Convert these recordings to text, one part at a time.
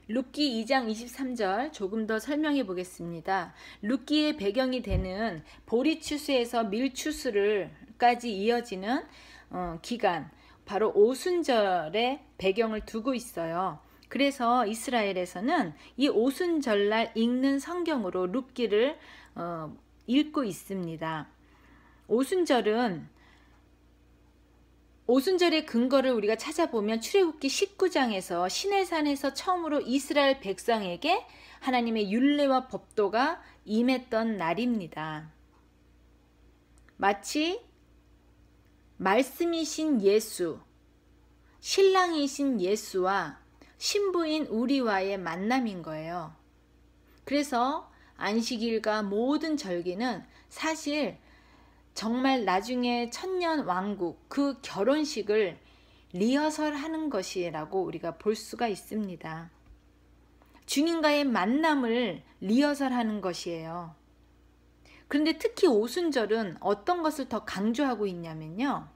룻기 2장 23절 조금 더 설명해 보겠습니다. 룻기의 배경이 되는 보리추수에서 밀추수를까지 이어지는 기간, 바로 오순절의 배경을 두고 있어요. 그래서 이스라엘에서는 이 오순절날 읽는 성경으로 룻기를 읽고 있습니다. 오순절의 근거를 우리가 찾아보면 출애굽기 19장에서 시내산에서 처음으로 이스라엘 백성에게 하나님의 율례와 법도가 임했던 날입니다. 마치 말씀이신 예수, 신랑이신 예수와 신부인 우리와의 만남인 거예요. 그래서 안식일과 모든 절기는 사실 정말 나중에 천년 왕국, 그 결혼식을 리허설하는 것이라고 우리가 볼 수가 있습니다. 주님과의 만남을 리허설하는 것이에요. 그런데 특히 오순절은 어떤 것을 더 강조하고 있냐면요.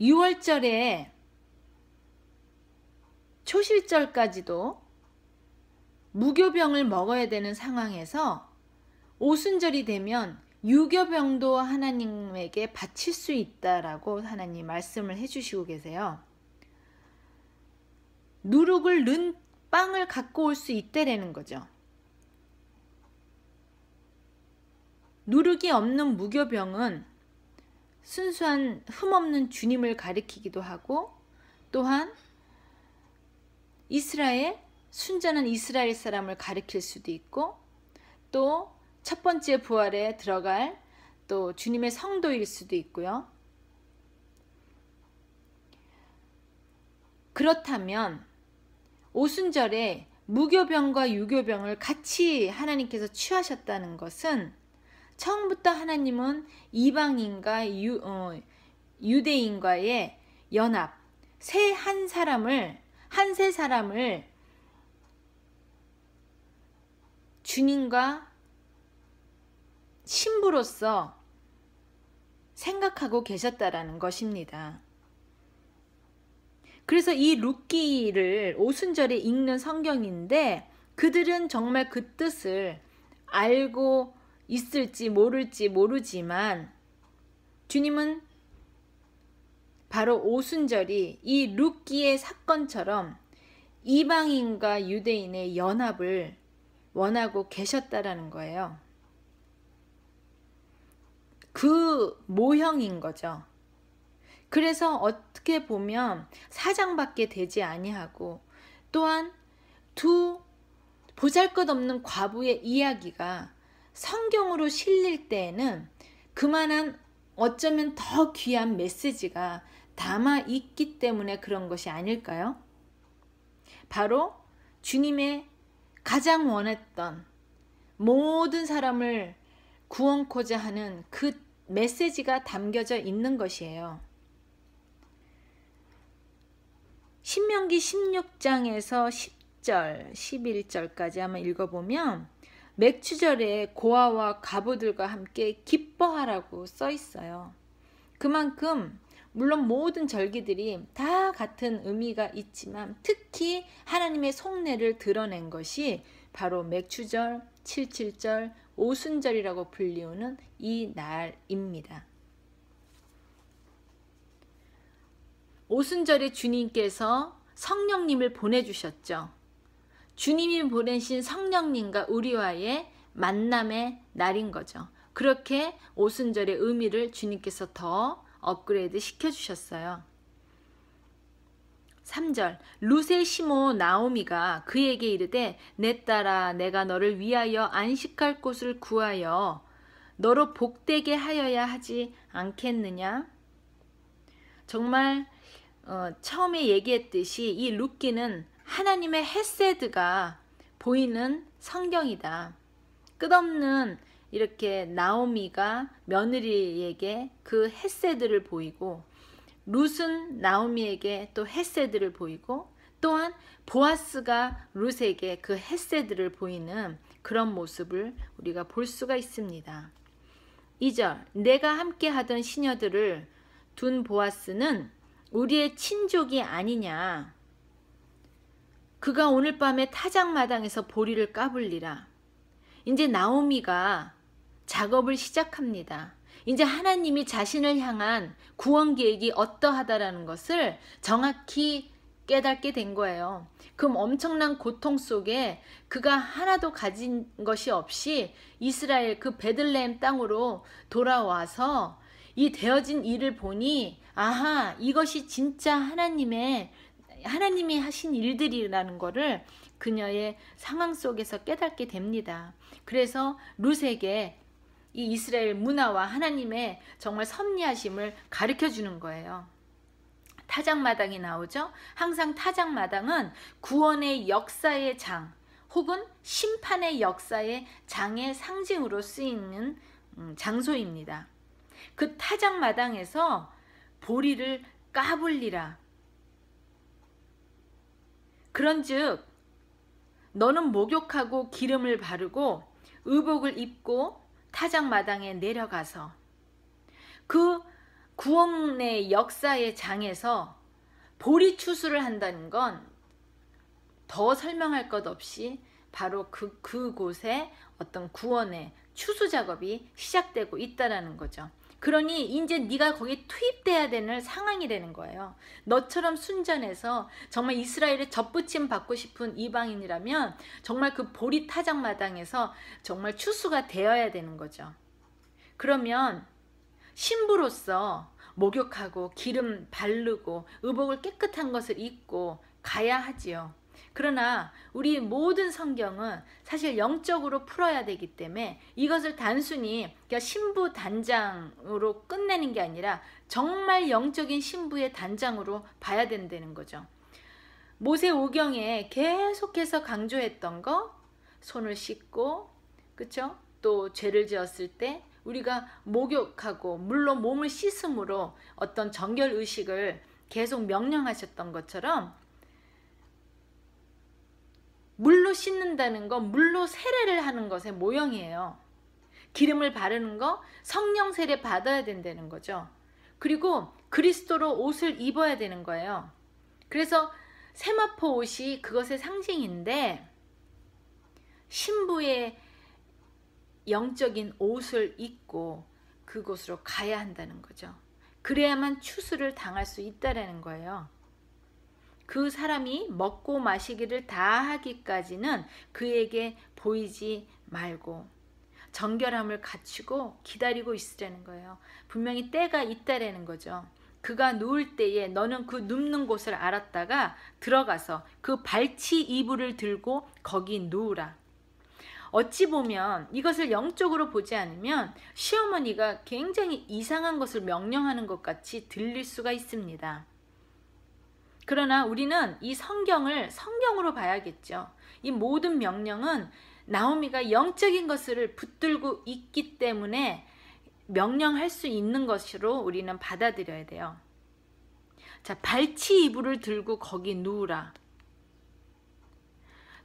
6월절에 초실절까지도 무교병을 먹어야 되는 상황에서 오순절이 되면 유교병도 하나님에게 바칠 수 있다라고 하나님 말씀을 해주시고 계세요. 누룩을 넣은 빵을 갖고 올 수 있다라는 거죠. 누룩이 없는 무교병은 순수한 흠없는 주님을 가리키기도 하고, 또한 순전한 이스라엘 사람을 가리킬 수도 있고, 또 첫 번째 부활에 들어갈 또 주님의 성도일 수도 있고요. 그렇다면 오순절에 무교병과 유교병을 같이 하나님께서 취하셨다는 것은 처음부터 하나님은 이방인과 유대인과의 연합, 한 세 사람을 주님과 신부로서 생각하고 계셨다라는 것입니다. 그래서 이 룻기를 오순절에 읽는 성경인데, 그들은 정말 그 뜻을 알고 있을지 모를지 모르지만 주님은 바로 오순절이 이 룻기의 사건처럼 이방인과 유대인의 연합을 원하고 계셨다라는 거예요. 그 모형인 거죠. 그래서 어떻게 보면 사장밖에 되지 아니하고, 또한 두 보잘것없는 과부의 이야기가 성경으로 실릴 때에는 그만한 어쩌면 더 귀한 메시지가 담아 있기 때문에 그런 것이 아닐까요? 바로 주님의 가장 원했던 모든 사람을 구원코자 하는 그 메시지가 담겨져 있는 것이에요. 신명기 16장에서 10절, 11절까지 한번 읽어보면 맥추절에 고아와 과부들과 함께 기뻐하라고 써 있어요. 그만큼 물론 모든 절기들이 다 같은 의미가 있지만 특히 하나님의 속내를 드러낸 것이 바로 맥추절, 77절, 오순절이라고 불리우는 이 날입니다. 오순절에 주님께서 성령님을 보내주셨죠. 주님이 보내신 성령님과 우리와의 만남의 날인 거죠. 그렇게 오순절의 의미를 주님께서 더 업그레이드 시켜주셨어요. 3절, 룻의 시모 나오미가 그에게 이르되 내 딸아 내가 너를 위하여 안식할 곳을 구하여 너로 복되게 하여야 하지 않겠느냐. 정말 처음에 얘기했듯이 이 룻기는 하나님의 헤세드가 보이는 성경이다. 끝없는 이렇게 나오미가 며느리에게 그 헤세드를 보이고, 룻은 나오미에게 또 헤세드를 보이고, 또한 보아스가 룻에게 그 헤세드를 보이는 그런 모습을 우리가 볼 수가 있습니다. 2절, 내가 함께 하던 시녀들을 둔 보아스는 우리의 친족이 아니냐. 그가 오늘 밤에 타작마당에서 보리를 까불리라. 이제 나오미가 작업을 시작합니다. 이제 하나님이 자신을 향한 구원 계획이 어떠하다라는 것을 정확히 깨닫게 된 거예요. 그 엄청난 고통 속에 그가 하나도 가진 것이 없이 이스라엘 그 베들레헴 땅으로 돌아와서 이 되어진 일을 보니 아하, 이것이 진짜 하나님이 하신 일들이라는 거를 그녀의 상황 속에서 깨닫게 됩니다. 그래서 룻에게 이 이스라엘 문화와 하나님의 정말 섭리하심을 가르쳐 주는 거예요. 타작마당이 나오죠. 항상 타작마당은 구원의 역사의 장 혹은 심판의 역사의 장의 상징으로 쓰이는 장소입니다. 그 타작마당에서 보리를 까불리라. 그런즉 너는 목욕하고 기름을 바르고 의복을 입고 타작마당에 내려가서 그 구원의 역사의 장에서 보리 추수를 한다는 건 더 설명할 것 없이 바로 그곳에 어떤 구원의 추수 작업이 시작되고 있다라는 거죠. 그러니 이제 네가 거기 투입돼야 되는 상황이라는 거예요. 너처럼 순전해서 정말 이스라엘에 접붙임 받고 싶은 이방인이라면 정말 그 보리 타작마당에서 정말 추수가 되어야 되는 거죠. 그러면 신부로서 목욕하고 기름 바르고 의복을 깨끗한 것을 입고 가야 하지요. 그러나 우리 모든 성경은 사실 영적으로 풀어야 되기 때문에 이것을 단순히 신부 단장으로 끝내는 게 아니라 정말 영적인 신부의 단장으로 봐야 된다는 거죠. 모세오경에 계속해서 강조했던 거, 손을 씻고, 그쵸? 또 죄를 지었을 때 우리가 목욕하고 물로 몸을 씻음으로 어떤 정결 의식을 계속 명령하셨던 것처럼 물로 씻는다는 건 물로 세례를 하는 것의 모형이에요. 기름을 바르는 거 성령 세례 받아야 된다는 거죠. 그리고 그리스도로 옷을 입어야 되는 거예요. 그래서 세마포 옷이 그것의 상징인데 신부의 영적인 옷을 입고 그곳으로 가야 한다는 거죠. 그래야만 추수를 당할 수 있다라는 거예요. 그 사람이 먹고 마시기를 다 하기까지는 그에게 보이지 말고 정결함을 갖추고 기다리고 있으라는 거예요. 분명히 때가 있다라는 거죠. 그가 누울 때에 너는 그 눕는 곳을 알았다가 들어가서 그 발치 이불을 들고 거기 누우라. 어찌 보면 이것을 영적으로 보지 않으면 시어머니가 굉장히 이상한 것을 명령하는 것 같이 들릴 수가 있습니다. 그러나 우리는 이 성경을 성경으로 봐야겠죠. 이 모든 명령은 나오미가 영적인 것을 붙들고 있기 때문에 명령할 수 있는 것으로 우리는 받아들여야 돼요. 자, 발치 이불을 들고 거기 누우라.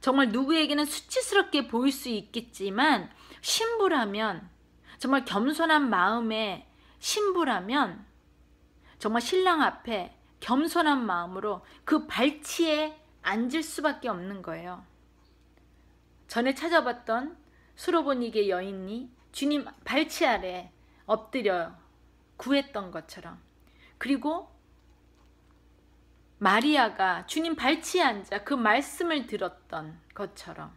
정말 누구에게는 수치스럽게 보일 수 있겠지만 신부라면, 정말 겸손한 마음의 신부라면 정말 신랑 앞에 겸손한 마음으로 그 발치에 앉을 수밖에 없는 거예요. 전에 찾아봤던 수로보니게 여인이 주님 발치 아래 엎드려 구했던 것처럼, 그리고 마리아가 주님 발치에 앉아 그 말씀을 들었던 것처럼,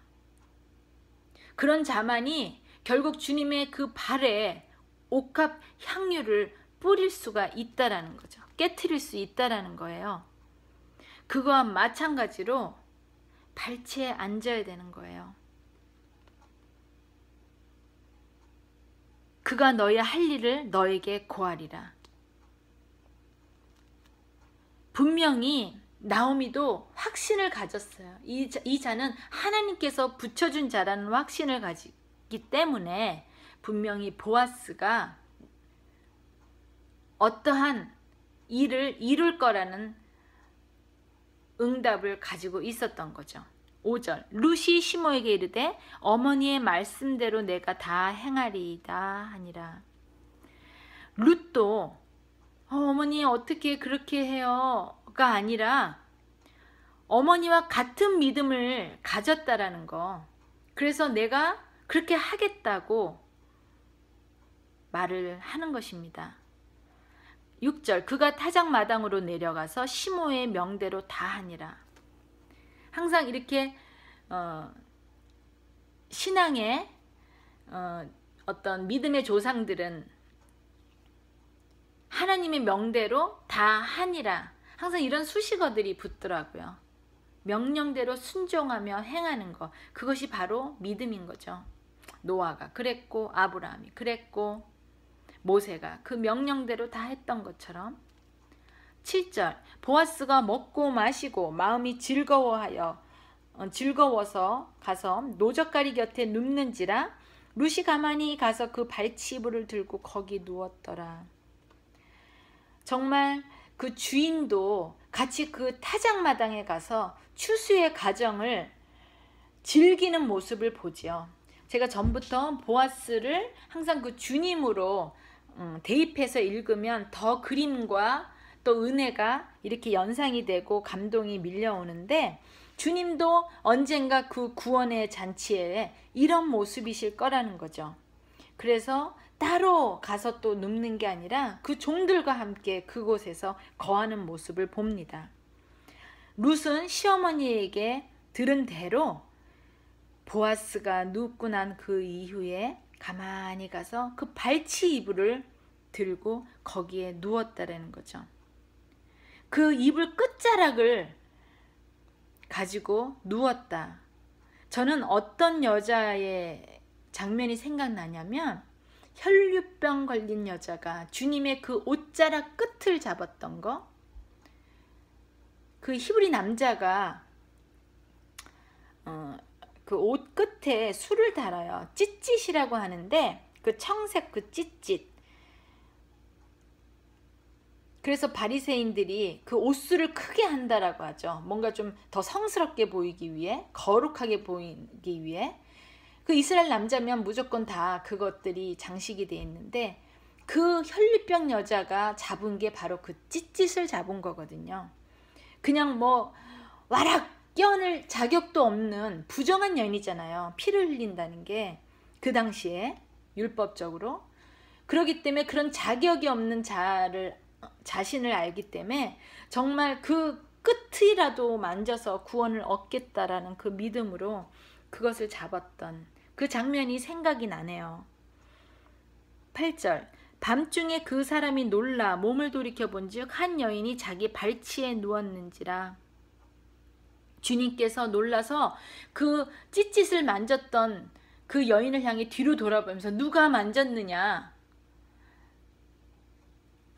그런 자만이 결국 주님의 그 발에 옥합 향유를 뿌릴 수가 있다라는 거죠. 깨트릴 수 있다라는 거예요. 그거와 마찬가지로 발치에 앉아야 되는 거예요. 그가 너의 할 일을 너에게 고하리라. 분명히 나오미도 확신을 가졌어요. 이 자는 하나님께서 붙여준 자라는 확신을 가지기 때문에 분명히 보아스가 어떠한 일을 이룰 거라는 응답을 가지고 있었던 거죠. 5절, 룻이 시모에게 이르되 어머니의 말씀대로 내가 다 행하리이다 하니라. 룻도 어머니 어떻게 그렇게 해요가 아니라 어머니와 같은 믿음을 가졌다라는 거. 그래서 내가 그렇게 하겠다고 말을 하는 것입니다. 6절 그가 타작마당으로 내려가서 시므온의 명대로 다 하니라. 항상 이렇게 신앙의 어떤 믿음의 조상들은 하나님의 명대로 다 하니라. 항상 이런 수식어들이 붙더라고요. 명령대로 순종하며 행하는 것. 그것이 바로 믿음인 거죠. 노아가 그랬고 아브라함이 그랬고 모세가 그 명령대로 다 했던 것처럼. 7절 보아스가 먹고 마시고 마음이 즐거워서 가서 노젓가리 곁에 눕는지라 룻이 가만히 가서 그 발치이불을 들고 거기 누웠더라. 정말 그 주인도 같이 그 타작마당에 가서 추수의 과정을 즐기는 모습을 보지요. 제가 전부터 보아스를 항상 그 주님으로 대입해서 읽으면 더 그림과 또 은혜가 이렇게 연상이 되고 감동이 밀려오는데, 주님도 언젠가 그 구원의 잔치에 이런 모습이실 거라는 거죠. 그래서 따로 가서 또 눕는 게 아니라 그 종들과 함께 그곳에서 거하는 모습을 봅니다. 룻은 시어머니에게 들은 대로 보아스가 눕고 난 그 이후에 가만히 가서 그 발치 이불을 들고 거기에 누웠다라는 거죠. 그 이불 끝자락을 가지고 누웠다. 저는 어떤 여자의 장면이 생각나냐면, 혈류병 걸린 여자가 주님의 그 옷자락 끝을 잡았던 거. 그 히브리 남자가 그 옷 끝에 술을 달아요. 찌릿이라고 하는데, 그 청색 그 찌릿. 그래서 바리새인들이 그 옷술을 크게 한다라고 하죠. 뭔가 좀 더 성스럽게 보이기 위해, 거룩하게 보이기 위해. 그 이스라엘 남자면 무조건 다 그것들이 장식이 되어 있는데, 그 혈류병 여자가 잡은 게 바로 그 찌릿을 잡은 거거든요. 그냥 뭐 와락 껴안을 자격도 없는 부정한 여인이잖아요. 피를 흘린다는 게 그 당시에 율법적으로. 그렇기 때문에 그런 자격이 없는 자신을 알기 때문에 정말 그 끝이라도 만져서 구원을 얻겠다라는 그 믿음으로 그것을 잡았던 그 장면이 생각이 나네요. 8절 밤중에 그 사람이 놀라 몸을 돌이켜 본즉 한 여인이 자기 발치에 누웠는지라. 주님께서 놀라서 그 찌릿을 만졌던 그 여인을 향해 뒤로 돌아보면서 누가 만졌느냐.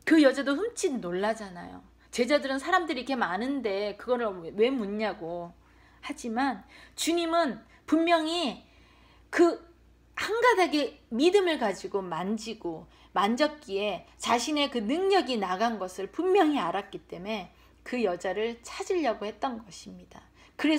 그 여자도 흠칫 놀라잖아요. 제자들은 사람들이 이렇게 많은데 그거를 왜 묻냐고. 하지만 주님은 분명히 그 한 가닥의 믿음을 가지고 만졌기에 자신의 그 능력이 나간 것을 분명히 알았기 때문에 그 여자를 찾으려고 했던 것입니다.